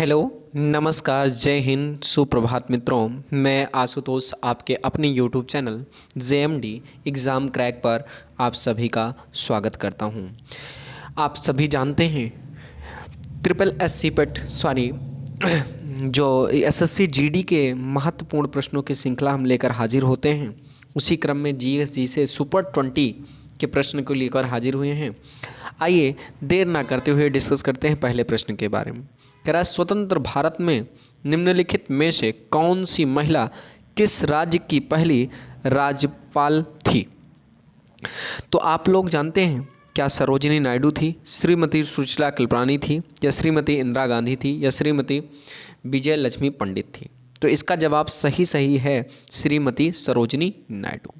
Hello, नमस्कार, जय हिंद, सुप्रभात मित्रों। मैं आशुतोष आपके अपने YouTube channel JMD exam crack पर आप सभी का स्वागत करता हूं। आप सभी जानते हैं ट्रिपल एस सी पेट जो SSC GD के महत्वपूर्ण प्रश्नों की श्रृंखला हम लेकर हाजिर होते हैं। उसी क्रम में GSG से सुपर 20 के प्रश्न को लेकर हाजिर हुए हैं। आइए देर ना करते हुए डिस्कस करते हैं पहले प्रश्न के बारे में। कह रहा है, स्वतंत्र भारत में निम्नलिखित में से कौन सी महिला किस राज्य की पहली राज्यपाल थी? तो आप लोग जानते हैं, क्या सरोजिनी नायडू थी, श्रीमती सुशीला कृपलानी थी, या श्रीमती इंदिरा गांधी थी, या श्रीमती विजय लक्ष्मी पंडित थी? तो इसका जवाब सही है श्रीमती सरोजिनी नायडू।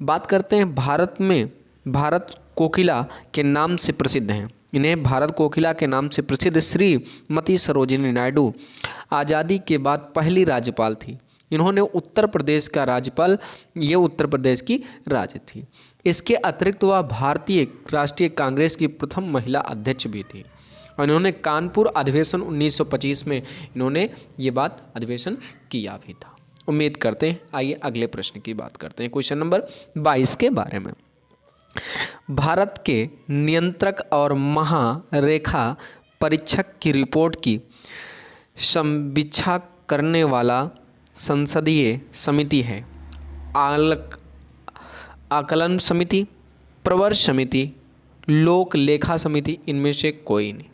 बात करते हैं भारत कोकिला के नाम से प्रसिद्ध हैं। इन्हें भारत कोकिला के नाम से प्रसिद्ध श्रीमती सरोजिनी नायडू आज़ादी के बाद पहली राज्यपाल थी। इन्होंने उत्तर प्रदेश का राज्यपाल, ये उत्तर प्रदेश की राज्य थी। इसके अतिरिक्त वह भारतीय राष्ट्रीय कांग्रेस की प्रथम महिला अध्यक्ष भी थी और इन्होंने कानपुर अधिवेशन 1925 में इन्होंने ये बात अधिवेशन किया भी था। उम्मीद करते हैं। आइए अगले प्रश्न की बात करते हैं, क्वेश्चन नंबर 22 के बारे में। भारत के नियंत्रक और महालेखा परीक्षक की रिपोर्ट की समीक्षा करने वाला संसदीय समिति है आकलन समिति, प्रवर समिति, लोक लेखा समिति, इनमें से कोई नहीं।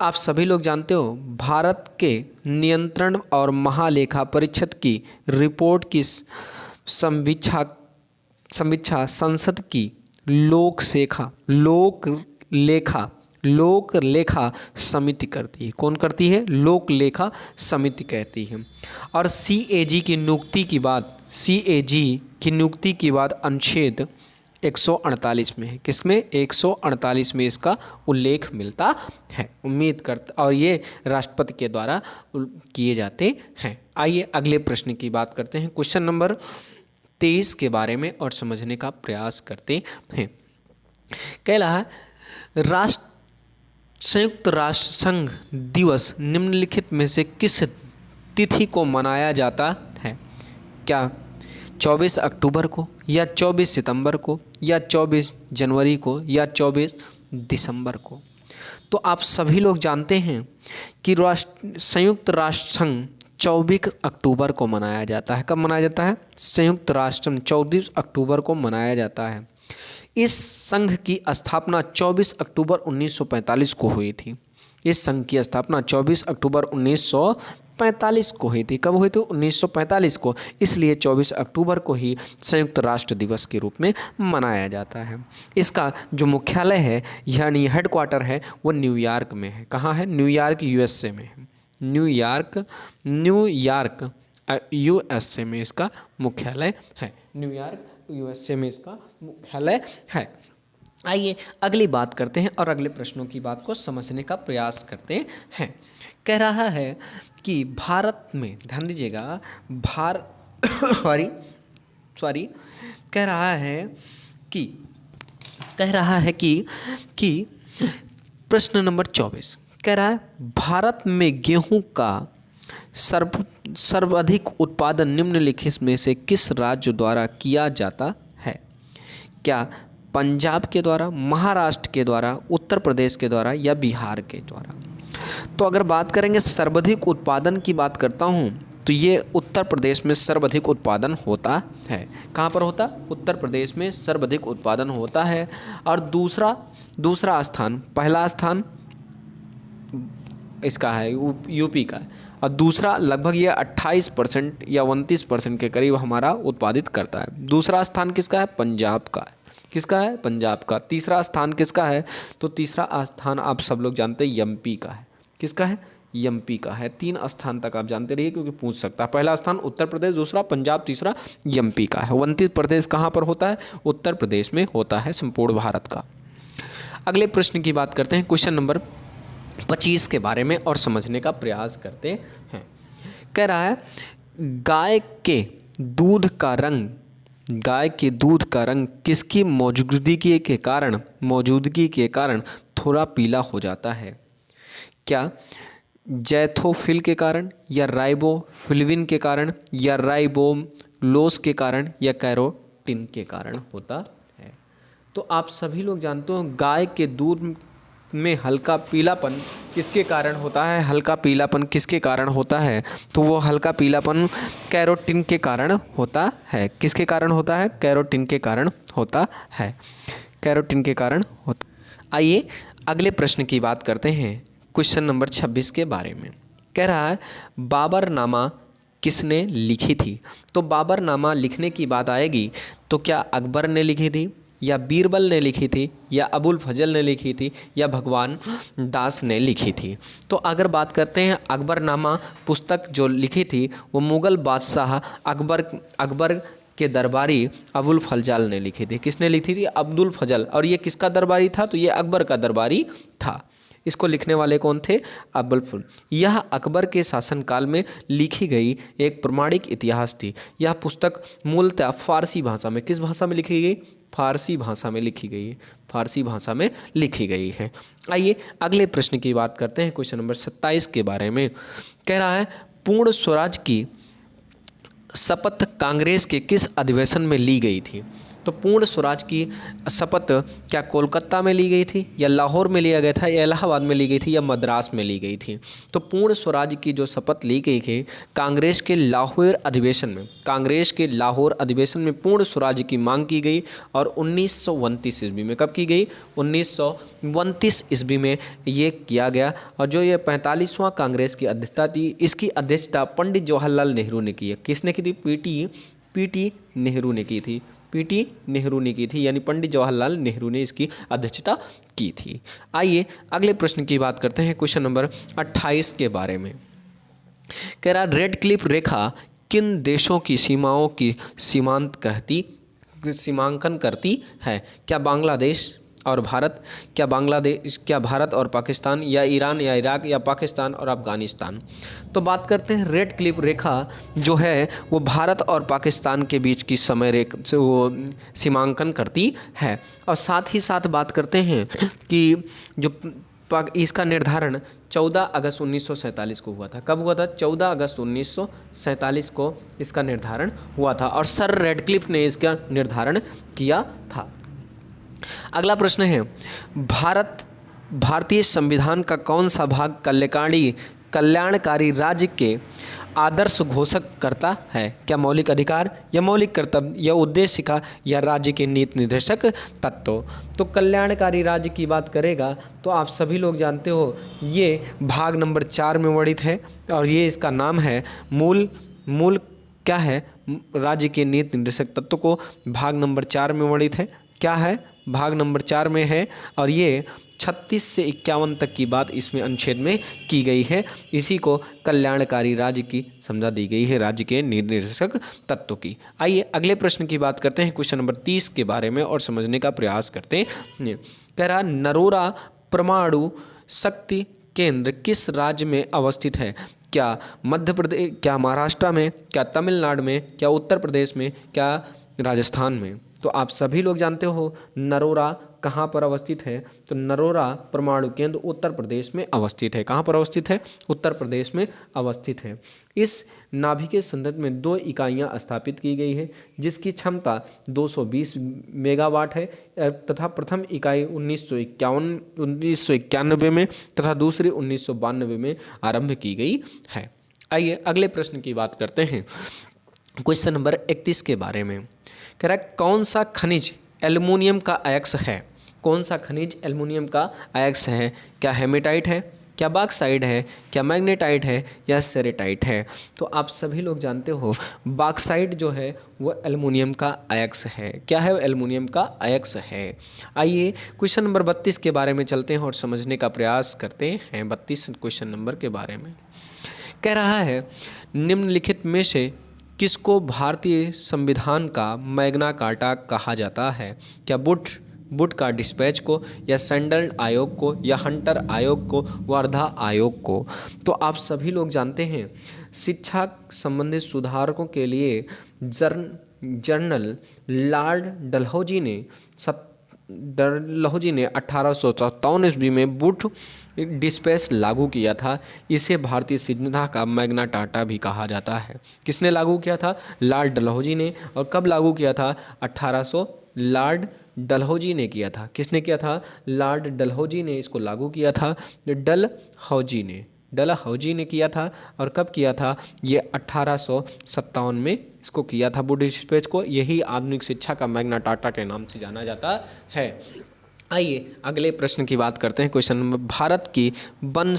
आप सभी लोग जानते हो, भारत के नियंत्रण और महालेखा परीक्षक की रिपोर्ट की समीक्षा संसद की लोक लेखा समिति करती है। कौन करती है? लोक लेखा समिति कहती है। और CAG की नियुक्ति की बात अनुच्छेद 148 में है। किसमें? 148 में इसका उल्लेख मिलता है। उम्मीद करता, और ये राष्ट्रपति के द्वारा किए जाते हैं। आइए अगले प्रश्न की बात करते हैं, क्वेश्चन नंबर 23 के बारे में, और समझने का प्रयास करते हैं। कह रहा है, संयुक्त राष्ट्र संघ दिवस निम्नलिखित में से किस तिथि को मनाया जाता है? क्या 24 अक्टूबर को, या 24 सितंबर को, या 24 जनवरी को, या 24 दिसंबर को? तो आप सभी लोग जानते हैं कि संयुक्त राष्ट्र संघ 24 अक्टूबर को मनाया जाता है। कब मनाया जाता है? संयुक्त राष्ट्र संघ 24 अक्टूबर को मनाया जाता है। इस संघ की स्थापना 24 अक्टूबर 1945 को हुई थी। इस संघ की स्थापना 24 अक्टूबर 1945 को हुई थी। कब हुई थी? 1945 को। इसलिए 24 अक्टूबर को ही संयुक्त राष्ट्र दिवस के रूप में मनाया जाता है। इसका जो मुख्यालय है, यानी हेडक्वार्टर है, वो न्यूयॉर्क में है। कहाँ है? न्यूयॉर्क USA में है। न्यूयॉर्क USA में इसका मुख्यालय है। न्यूयॉर्क USA में इसका मुख्यालय है। आइए अगली बात करते हैं और अगले प्रश्नों की बात को समझने का प्रयास करते हैं। कह रहा है कि भारत में, ध्यान दीजिएगा, कह रहा है कि प्रश्न नंबर 24 कह रहा है, भारत में गेहूं का सर्वाधिक उत्पादन निम्नलिखित में से किस राज्य द्वारा किया जाता है? क्या पंजाब के द्वारा, महाराष्ट्र के द्वारा, उत्तर प्रदेश के द्वारा, या बिहार के द्वारा? तो अगर बात करेंगे सर्वाधिक उत्पादन की बात करता हूँ, तो ये उत्तर प्रदेश में सर्वाधिक उत्पादन होता है। कहाँ पर होता? उत्तर प्रदेश में सर्वाधिक उत्पादन होता है। और दूसरा स्थान, पहला स्थान इसका है यूपी का है, और दूसरा लगभग ये 28% या 29% के करीब हमारा उत्पादित करता है। दूसरा स्थान किसका है? पंजाब का है। किसका है? पंजाब का। तीसरा स्थान किसका है? तो तीसरा स्थान आप सब लोग जानते हैं MP का है। किसका है? MP का है। 3 स्थान तक आप जानते रहिए, क्योंकि पूछ सकता है। पहला स्थान उत्तर प्रदेश, दूसरा पंजाब, तीसरा MP का है। 29% कहाँ पर होता है? उत्तर प्रदेश में होता है, संपूर्ण भारत का। अगले प्रश्न की बात करते हैं, क्वेश्चन नंबर 25 के बारे में, और समझने का प्रयास करते हैं। कह रहा है, गाय के दूध का रंग किसकी मौजूदगी के कारण थोड़ा पीला हो जाता है? क्या जैथोफिल के कारण, या राइबोफ्लेविन के कारण, या राइबोलोस के कारण, या कैरोटीन के कारण होता है। तो आप सभी लोग जानते हो गाय के दूध में हल्का पीलापन किसके कारण होता है? हल्का पीलापन किसके कारण होता है? तो वो हल्का पीलापन कैरोटीन के कारण होता है। किसके कारण होता है? कैरोटीन के कारण होता है। कैरोटीन के कारण होता। आइए अगले प्रश्न की बात करते हैं, क्वेश्चन नंबर 26 के बारे में। कह रहा है बाबरनामा किसने लिखी थी? तो बाबरनामा लिखने की बात आएगी तो क्या अकबर ने लिखी थी, या बीरबल ने लिखी थी, या अबुल फजल ने लिखी थी, या भगवान दास ने लिखी थी? तो अगर बात करते हैं अकबरनामा पुस्तक जो लिखी थी वो मुग़ल बादशाह अकबर के दरबारी अबुल फजल ने लिखी थी। किसने लिखी थी? अब्दुल फजल। और ये किसका दरबारी था? तो ये अकबर का दरबारी था। इसको लिखने वाले कौन थे? अब्दुल फजल। यह अकबर के शासनकाल में लिखी गई एक प्रमाणिक इतिहास थी। यह पुस्तक मूलतः फारसी भाषा में, किस भाषा में लिखी गई? फारसी भाषा में लिखी गई है। फारसी भाषा में लिखी गई है। आइए अगले प्रश्न की बात करते हैं, क्वेश्चन नंबर 27 के बारे में। कह रहा है पूर्ण स्वराज की शपथ कांग्रेस के किस अधिवेशन में ली गई थी? तो पूर्ण स्वराज की शपथ क्या कोलकाता में ली गई थी, या लाहौर में लिया गया था, या इलाहाबाद में ली गई थी, या मद्रास में ली गई थी? तो पूर्ण स्वराज की जो शपथ ली गई थी कांग्रेस के लाहौर अधिवेशन में, कांग्रेस के लाहौर अधिवेशन में पूर्ण स्वराज की मांग की गई। और 1929 ईस्वी में, कब की गई? 1929 ईस्वी में ये किया गया। और जो ये 45वां कांग्रेस की अध्यक्षता थी, इसकी अध्यक्षता पंडित जवाहरलाल नेहरू ने की है। किसने की थी? पीटी नेहरू ने की थी। पीटी नेहरू ने की थी, यानी पंडित जवाहरलाल नेहरू ने इसकी अध्यक्षता की थी। आइए अगले प्रश्न की बात करते हैं, क्वेश्चन नंबर 28 के बारे में। कह रहा रेड क्लिफ रेखा किन देशों की सीमाओं की सीमांकन करती है? क्या बांग्लादेश और भारत, क्या भारत और पाकिस्तान, या ईरान या इराक, या पाकिस्तान और अफगानिस्तान? तो बात करते हैं रेड क्लिफ रेखा जो है वो भारत और पाकिस्तान के बीच की समय रेखा से वो सीमांकन करती है। और साथ ही साथ बात करते हैं कि जो इसका निर्धारण 14 अगस्त 1947 को हुआ था। कब हुआ था? 14 अगस्त 1947 को इसका निर्धारण हुआ था, और सर रेडक्लिफ ने इसका निर्धारण किया था। अगला प्रश्न है भारतीय संविधान का कौन सा भाग कल्याणकारी राज्य के आदर्श घोषक करता है? क्या मौलिक अधिकार, या मौलिक कर्तव्य, या उद्देशिका, या राज्य के नीति निर्देशक तत्व? तो कल्याणकारी राज्य की बात करेगा तो आप सभी लोग जानते हो ये भाग नंबर 4 में वर्णित है, और ये इसका नाम है मूल क्या है? राज्य के नीति निर्देशक तत्व को भाग नंबर 4 में वर्णित है। क्या है? भाग नंबर 4 में है, और ये 36 से 51 तक की बात इसमें अनुच्छेद में की गई है। इसी को कल्याणकारी राज्य की समझा दी गई है, राज्य के निर्देशक तत्व की। आइए अगले प्रश्न की बात करते हैं, क्वेश्चन नंबर 30 के बारे में, और समझने का प्रयास करते हैं। कह रहा नरोरा परमाणु शक्ति केंद्र किस राज्य में अवस्थित है? क्या मध्य प्रदेश, क्या महाराष्ट्र में, क्या तमिलनाडु में, क्या उत्तर प्रदेश में, क्या राजस्थान में? तो आप सभी लोग जानते हो नरोरा कहाँ पर अवस्थित है? तो नरोरा परमाणु केंद्र उत्तर प्रदेश में अवस्थित है। कहाँ पर अवस्थित है? उत्तर प्रदेश में अवस्थित है। इस नाभिक के संदर्भ में 2 इकाइयाँ स्थापित की गई है जिसकी क्षमता 220 मेगावाट है, तथा प्रथम इकाई 1991 में तथा दूसरी 1992 में आरंभ की गई है। आइए अगले प्रश्न की बात करते हैं, क्वेश्चन नंबर 31 के बारे में। कह रहा है कौन सा खनिज एल्युमिनियम का अयस्क है? कौन सा खनिज एल्युमिनियम का अयस्क है? क्या हेमेटाइट है, क्या बॉक्साइट है, क्या मैग्नेटाइट है, या सेरेटाइट है? तो आप सभी लोग जानते हो बॉक्साइट जो है वो एल्युमिनियम का अयस्क है। क्या है? एल्युमिनियम का अयस्क है। आइए क्वेश्चन नंबर 32 के बारे में चलते हैं और समझने का प्रयास करते हैं 32 क्वेश्चन नंबर के बारे में। कह रहा है निम्नलिखित में से किसको भारतीय संविधान का मैग्ना कार्टा कहा जाता है? क्या बुट का डिस्पैच को, या सैंडल आयोग को, या हंटर आयोग को, वर्धा आयोग को? तो आप सभी लोग जानते हैं शिक्षा संबंधित सुधारकों के लिए जनरल लॉर्ड डलहौजी ने डलहौजी ने 1857 ईस्वी में बूट डिस्पेच लागू किया था। इसे भारतीय सिद्धांत का मैग्ना कार्टा भी कहा जाता है। किसने लागू किया था? लॉर्ड डलहौजी ने। और कब लागू किया था? 1800 लॉर्ड डलहौजी ने किया था। किसने किया था? लॉर्ड डलहौजी ने इसको लागू किया था। डलहौजी ने किया था। और कब किया था? ये 1857 में इसको किया था बूट डिस्पेच को। यही आधुनिक शिक्षा का मैग्ना कार्टा के नाम से जाना जाता है। आइए अगले प्रश्न की बात करते हैं। क्वेश्चन नंबर, भारत की वन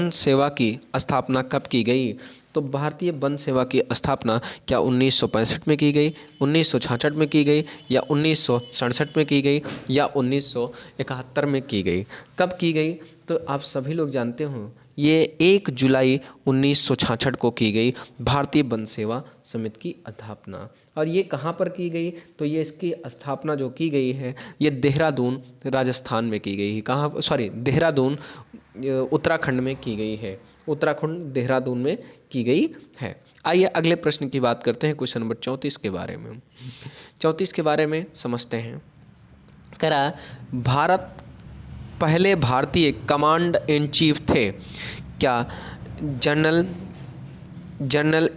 सेवा की स्थापना कब की गई? तो भारतीय वन सेवा की स्थापना क्या 1965 में की गई, 1966 में की गई, या 1967 में की गई, या 1971 में की गई? कब की गई? तो आप सभी लोग जानते हो ये 1 जुलाई 1966 को की गई भारतीय वन सेवा समिति की स्थापना। और ये कहाँ पर की गई? तो ये इसकी स्थापना जो की गई है ये देहरादून राजस्थान में की गई है। कहाँ? देहरादून उत्तराखंड में की गई है। उत्तराखंड देहरादून में की गई है। आइए अगले प्रश्न की बात करते हैं, क्वेश्चन नंबर 34 के बारे में। 34 के बारे में समझते हैं। कह रहा भारत पहले भारतीय कमांड इन चीफ थे क्या? जनरल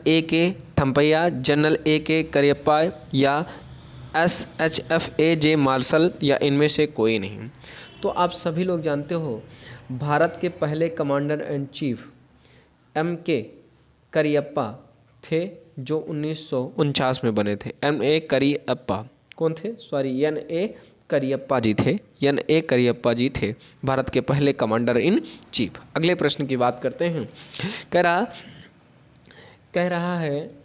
ए के थम्पैया, जनरल ए के करियप्पा, या SHF मार्शल, या इनमें से कोई नहीं? तो आप सभी लोग जानते हो भारत के पहले commander in chief MK Cariappa थे जो 1949 में बने थे। NA करियप्पा कौन थे? NA करियप्पा जी थे। NA करियप्पा जी थे भारत के पहले कमांडर इन चीफ। अगले प्रश्न की बात करते हैं। कह रहा है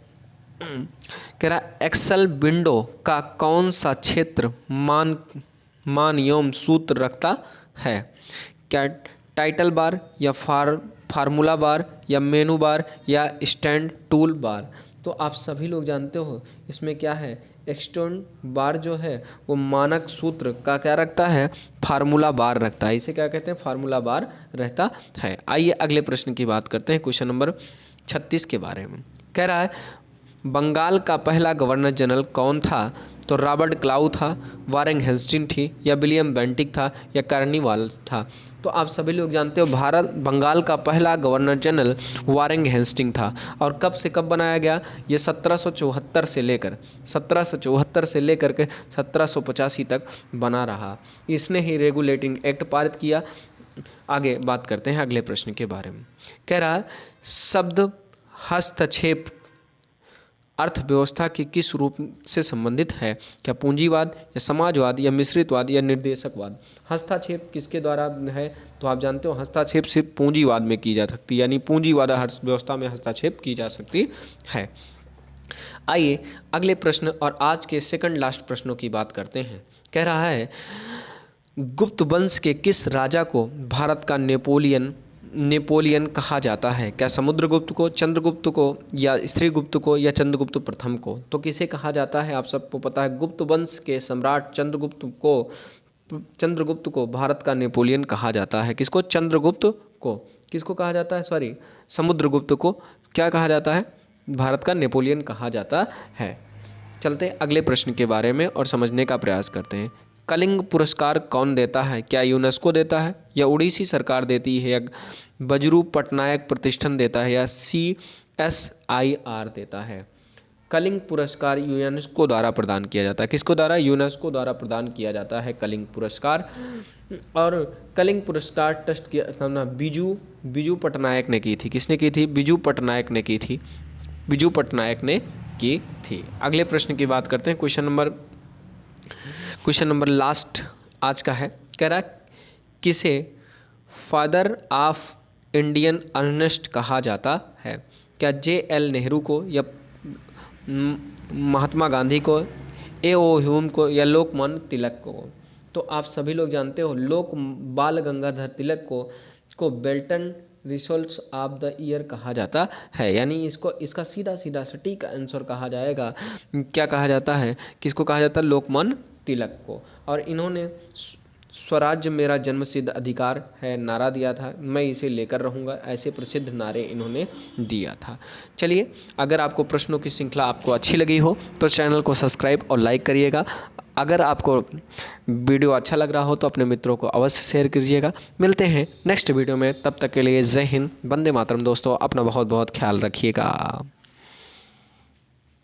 एक्सेल विंडो का कौन सा क्षेत्र मान एवं सूत्र रखता है? क्या टाइटल बार, या फार्मूला बार, या मेनू बार, या स्टैंड टूल बार? तो आप सभी लोग जानते हो इसमें क्या है? एक्सटेंड बार जो है वो मानक सूत्र का क्या रखता है? फार्मूला बार रखता है। इसे क्या कहते हैं? फार्मूला बार रहता है। आइए अगले प्रश्न की बात करते हैं, क्वेश्चन नंबर 36 के बारे में। कह रहा है बंगाल का पहला गवर्नर जनरल कौन था? तो रॉबर्ट क्लाउ था, वारेन हेस्टिंग थी, या विलियम बेंटिक था, या कार्निवाल था? तो आप सभी लोग जानते हो बंगाल का पहला गवर्नर जनरल वारेन हेस्टिंग था। और कब से कब बनाया गया? ये 1774 से लेकर 1785 तक बना रहा। इसने ही रेगुलेटिंग एक्ट पारित किया। आगे बात करते हैं अगले प्रश्न के बारे में। कह रहा है शब्द हस्तक्षेप अर्थव्यवस्था के किस रूप से संबंधित है? क्या पूंजीवाद, या समाजवाद, या मिश्रितवाद, या निर्देशकवाद? हस्तक्षेप किसके द्वारा है? तो आप जानते हो हस्तक्षेप सिर्फ पूंजीवाद में की जा सकती है, यानी पूंजीवाद अर्थव्यवस्था में हस्तक्षेप की जा सकती है। आइए अगले प्रश्न और आज के सेकंड लास्ट प्रश्नों की बात करते हैं। कह रहा है गुप्त वंश के किस राजा को भारत का नेपोलियन कहा जाता है? क्या समुद्रगुप्त को, चंद्रगुप्त को, या स्त्रीगुप्त को, या चंद्रगुप्त प्रथम को? तो किसे कहा जाता है? आप सबको पता है गुप्त वंश के सम्राट चंद्रगुप्त को भारत का नेपोलियन कहा जाता है। किसको? चंद्रगुप्त को। किसको कहा जाता है? समुद्रगुप्त को क्या कहा जाता है? भारत का नेपोलियन कहा जाता है। चलते अगले प्रश्न के बारे में और समझने का प्रयास करते हैं। कलिंग पुरस्कार कौन देता है? क्या यूनेस्को देता है, या उड़ीसी सरकार देती है, या बजरू पटनायक प्रतिष्ठान देता है, या CSIR देता है? कलिंग पुरस्कार यूनेस्को द्वारा प्रदान किया जाता है। किसको द्वारा? यूनेस्को द्वारा प्रदान किया जाता है कलिंग पुरस्कार। और कलिंग पुरस्कार ट्रस्ट की स्थापना बिजू पटनायक ने की थी। किसने की थी? बिजू पटनायक ने की थी। बिजू पटनायक ने की थी। अगले प्रश्न की बात करते हैं। क्वेश्चन नंबर लास्ट आज का है। कह रहा किसे फादर ऑफ इंडियन अर्नेस्ट कहा जाता है? क्या JL नेहरू को, या महात्मा गांधी को, A.O. ह्यूम को, या लोकमान्य तिलक को? तो आप सभी लोग जानते हो बाल गंगाधर तिलक को बेल्टन रिसोल्ट्स ऑफ द ईयर कहा जाता है। यानी इसका सीधा सटीक आंसर कहा जाएगा। क्या कहा जाता है? किसको कहा जाता है? लोकमान्य तिलक को। और इन्होंने स्वराज्य मेरा जन्मसिद्ध अधिकार है नारा दिया था, मैं इसे लेकर रहूँगा, ऐसे प्रसिद्ध नारे इन्होंने दिया था। चलिए, अगर आपको प्रश्नों की श्रृंखला आपको अच्छी लगी हो तो चैनल को सब्सक्राइब और लाइक करिएगा। अगर आपको वीडियो अच्छा लग रहा हो तो अपने मित्रों को अवश्य शेयर कीजिएगा। मिलते हैं नेक्स्ट वीडियो में, तब तक के लिए जय हिंद, वंदे मातरम। दोस्तों अपना बहुत बहुत ख्याल रखिएगा।